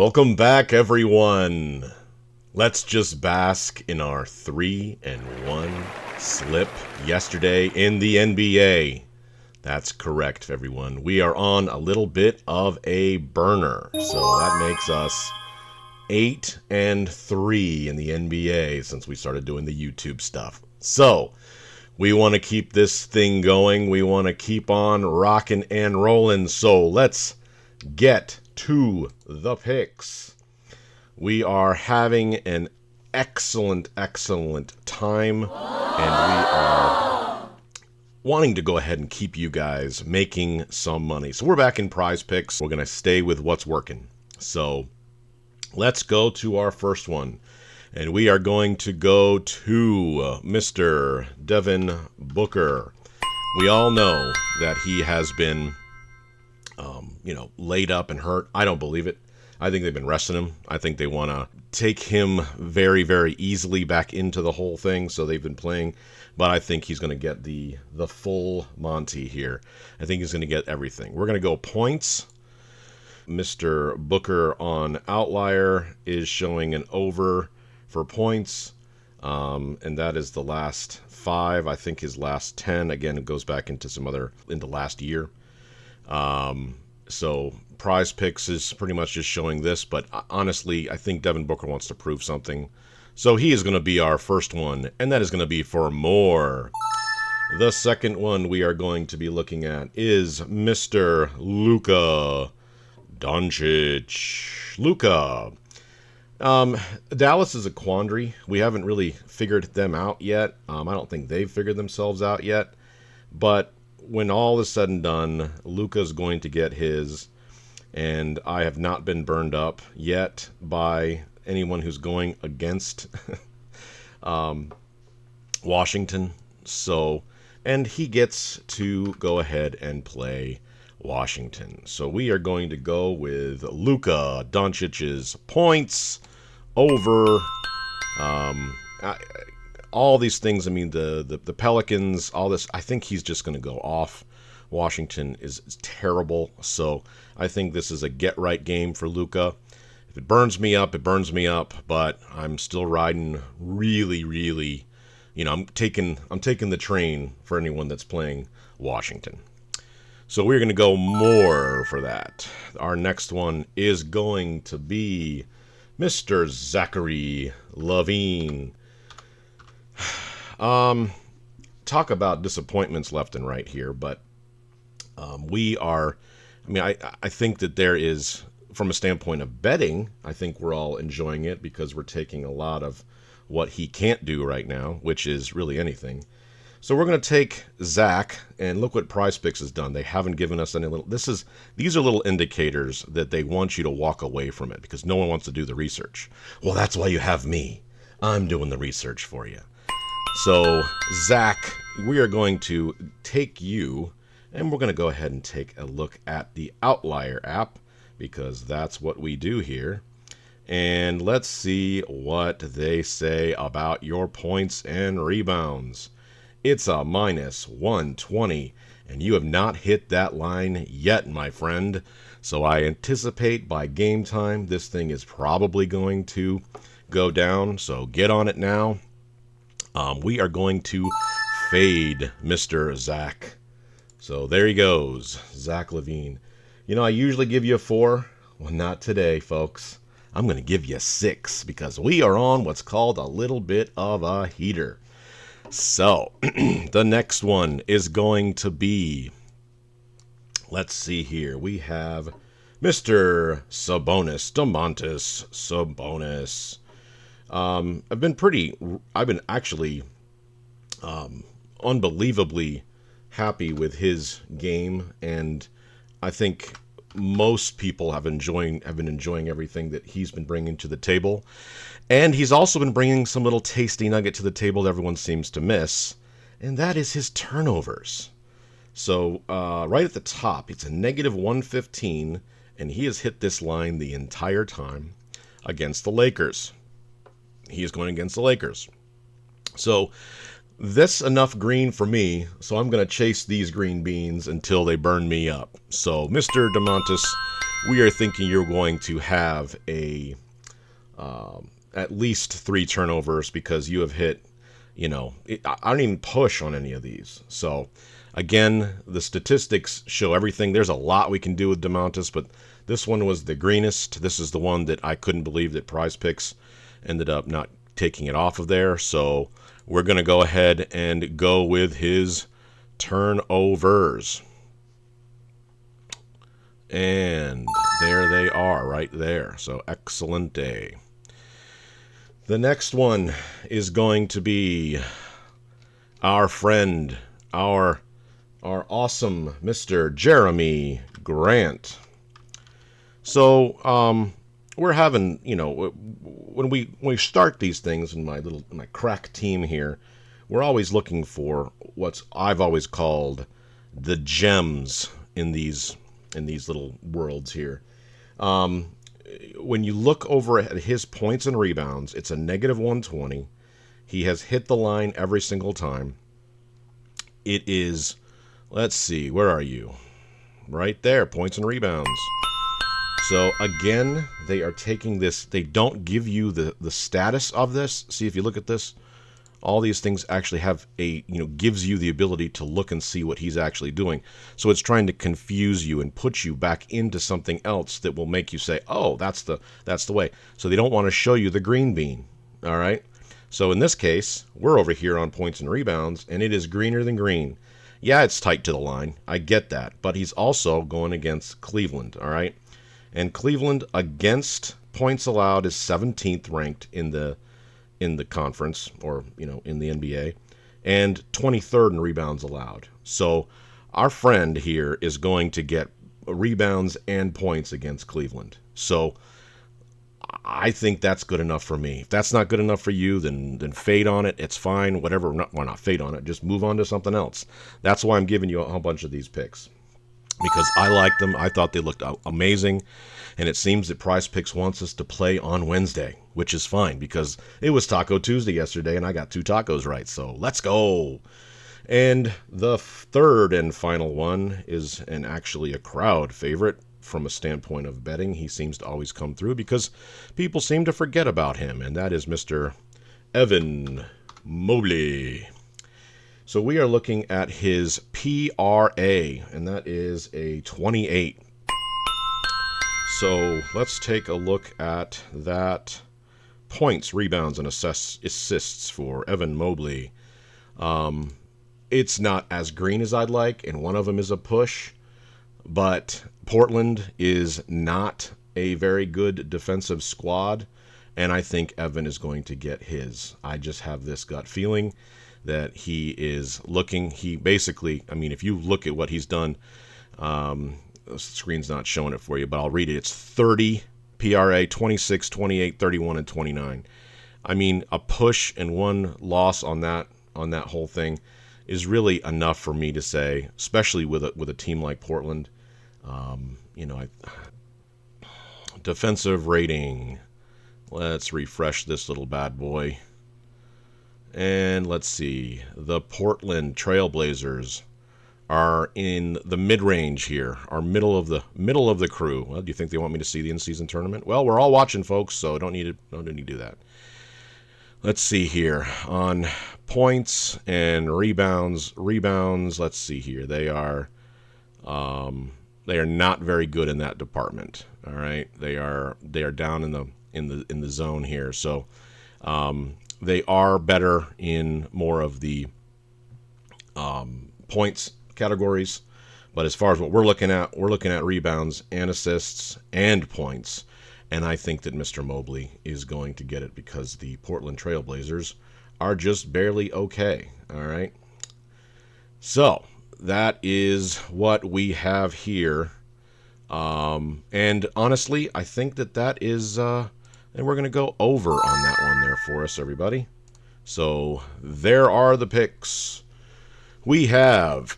Welcome back, everyone. Let's just bask in our 3-1 slip yesterday in the NBA. That's correct, everyone. We are on a little bit of a burner, so that makes us 8-3 in the NBA since we started doing the YouTube stuff. So we want to keep this thing going. We want to keep on rocking and rolling. So let's get to the picks. We are having an excellent time, and we are wanting to go ahead and keep you guys making some money. So we're back in prize picks. We're going to stay with what's working. So let's go to our first one. And we are going to go to Mr. Devin Booker. We all know that he has been, laid up and hurt. I don't believe it. I think they've been resting him. I think they want to take him very, very easily back into the whole thing. So they've been playing. But I think he's going to get the full Monty here. I think he's going to get everything. We're going to go points. Mr. Booker on Outlier is showing an over for points, and that is the last 5. I think his last 10, again, it goes back into last year. So prize picks is pretty much just showing this, but honestly, I think Devin Booker wants to prove something. So he is going to be our first one, and that is going to be for more. The second one we are going to be looking at is Mr. Luka Doncic. Luka. Dallas is a quandary. We haven't really figured them out yet. I don't think they've figured themselves out yet. But when all is said and done, Luka's going to get his. And I have not been burned up yet by anyone who's going against Washington. And he gets to go ahead and play Washington. So we are going to go with Luka Doncic's points over all these things. I mean, the Pelicans, all this. I think he's just going to go off. Washington is terrible. So I think this is a get-right game for Luka. If it burns me up, it burns me up. But I'm still riding really, I'm taking the train for anyone that's playing Washington. So we're going to go more for that. Our next one is going to be Mr. Zachary LaVine. Talk about disappointments left and right here, but I think that there is, from a standpoint of betting, I think we're all enjoying it because we're taking a lot of what he can't do right now, which is really anything. So we're going to take Zach, and look what Prize Picks has done. They haven't given us any these are little indicators that they want you to walk away from it because no one wants to do the research. Well, that's why you have me. I'm doing the research for you. So, Zach, we are going to take you, and we're going to go ahead and take a look at the Outlier app because that's what we do here. And let's see what they say about your points and rebounds. It's a minus 120, and you have not hit that line yet, my friend. So I anticipate by game time, this thing is probably going to go down. So get on it now. We are going to fade Mr. Zach. So there he goes, Zach LaVine. I usually give you a 4. Well, not today, folks. I'm going to give you a 6 because we are on what's called a little bit of a heater. So, the next one is going to be, let's see here, we have Mr. Domantas Sabonis. I've been actually unbelievably happy with his game, and I think most people have been enjoying everything that he's been bringing to the table. And he's also been bringing some little tasty nugget to the table that everyone seems to miss, and that is his turnovers. So right at the top, it's a negative 115, and he has hit this line the entire time against the Lakers. He is going against the Lakers. So this enough green for me, so I'm going to chase these green beans until they burn me up. So Mr. Domantas we are thinking you're going to have at least 3 turnovers because you have hit, I don't even push on any of these. So, again, the statistics show everything. There's a lot we can do with DeMontis, but this one was the greenest. This is the one that I couldn't believe that Prize Picks ended up not taking it off of there. So we're going to go ahead and go with his turnovers. And there they are right there. So excellent day. The next one is going to be our friend, our awesome Mr. Jeremy Grant. So we're having, when we start these things in my crack team here, we're always looking for what I've always called the gems in these little worlds here. When you look over at his points and rebounds, it's a negative 120. He has hit the line every single time. It is, let's see, where are you? Right there, points and rebounds. So again, they are taking this, they don't give you the status of this. See, if you look at this, all these things actually have gives you the ability to look and see what he's actually doing. So it's trying to confuse you and put you back into something else that will make you say, oh, that's the way. So they don't want to show you the green bean. All right. So in this case, we're over here on points and rebounds, and it is greener than green. Yeah, it's tight to the line. I get that. But he's also going against Cleveland. All right. And Cleveland against points allowed is 17th ranked in the conference, or in the NBA, and 23rd in rebounds allowed. So our friend here is going to get rebounds and points against Cleveland. So I think that's good enough for me. If that's not good enough for you, then fade on it. It's fine. Whatever. Not fade on it. Just move on to something else. That's why I'm giving you a whole bunch of these picks, because I liked them. I thought they looked amazing. And it seems that Prize Picks wants us to play on Wednesday, which is fine because it was Taco Tuesday yesterday and I got 2 tacos right. So let's go. And the third and final one is actually a crowd favorite from a standpoint of betting. He seems to always come through because people seem to forget about him, and that is Mr. Evan Mobley. So we are looking at his PRA, and that is a 28. So let's take a look at that. Points, rebounds, and assists for Evan Mobley. It's not as green as I'd like, and one of them is a push. But Portland is not a very good defensive squad, and I think Evan is going to get his. I just have this gut feeling that he is looking. He basically, if you look at what he's done, the screen's not showing it for you, but I'll read it. It's 30 PRA, 26, 28, 31, and 29. A push and one loss on that whole thing is really enough for me to say, especially with a team like Portland. Defensive rating. Let's refresh this little bad boy. And let's see. The Portland Trailblazers are in the mid-range here, are middle of the crew. Well, do you think they want me to see the in-season tournament? Well, we're all watching, folks, so don't need to do that. Let's see here on points and rebounds. Let's see here. They are not very good in that department. All right, they are down in the zone here. So they are better in more of the points categories, but as far as what we're looking at rebounds and assists and points, and I think that Mr. Mobley is going to get it because the Portland Trailblazers are just barely okay. All right, so that is what we have here, and honestly, I think that is, and we're going to go over on that one there for us, everybody. So there are the picks. We have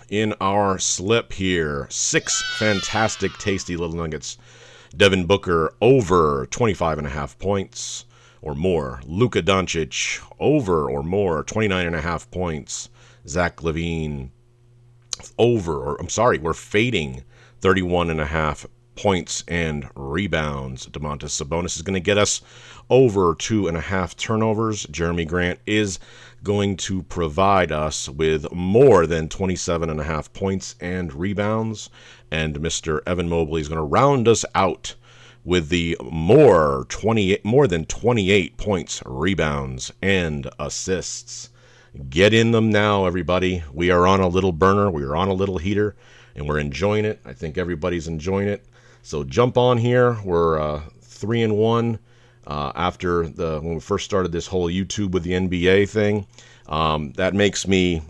in our slip here 6 fantastic, tasty little nuggets. Devin Booker over 25.5 points or more. Luka Doncic over or more 29.5 points. Zach LaVine we're fading 31.5 points and rebounds. Domantas Sabonis is going to get us over 2.5 turnovers. Jeremy Grant is going to provide us with more than 27.5 points and rebounds. And Mr. Evan Mobley is going to round us out with the more than 28 points, rebounds, and assists. Get in them now, everybody. We are on a little burner. We are on a little heater, and we're enjoying it. I think everybody's enjoying it. So jump on here. We're 3-1 after when we first started this whole YouTube with the NBA thing. That makes me,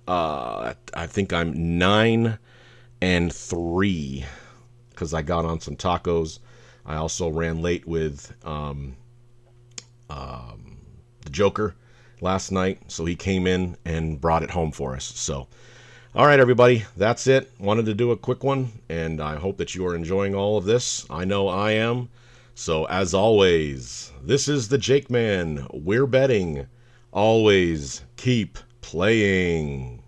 I think I'm 9-3 because I got on some tacos. I also ran late with the Joker last night, so he came in and brought it home for us. So, all right, everybody, that's it. Wanted to do a quick one, and I hope that you are enjoying all of this. I know I am. So, as always, this is the Jake Man. We're betting. Always keep playing.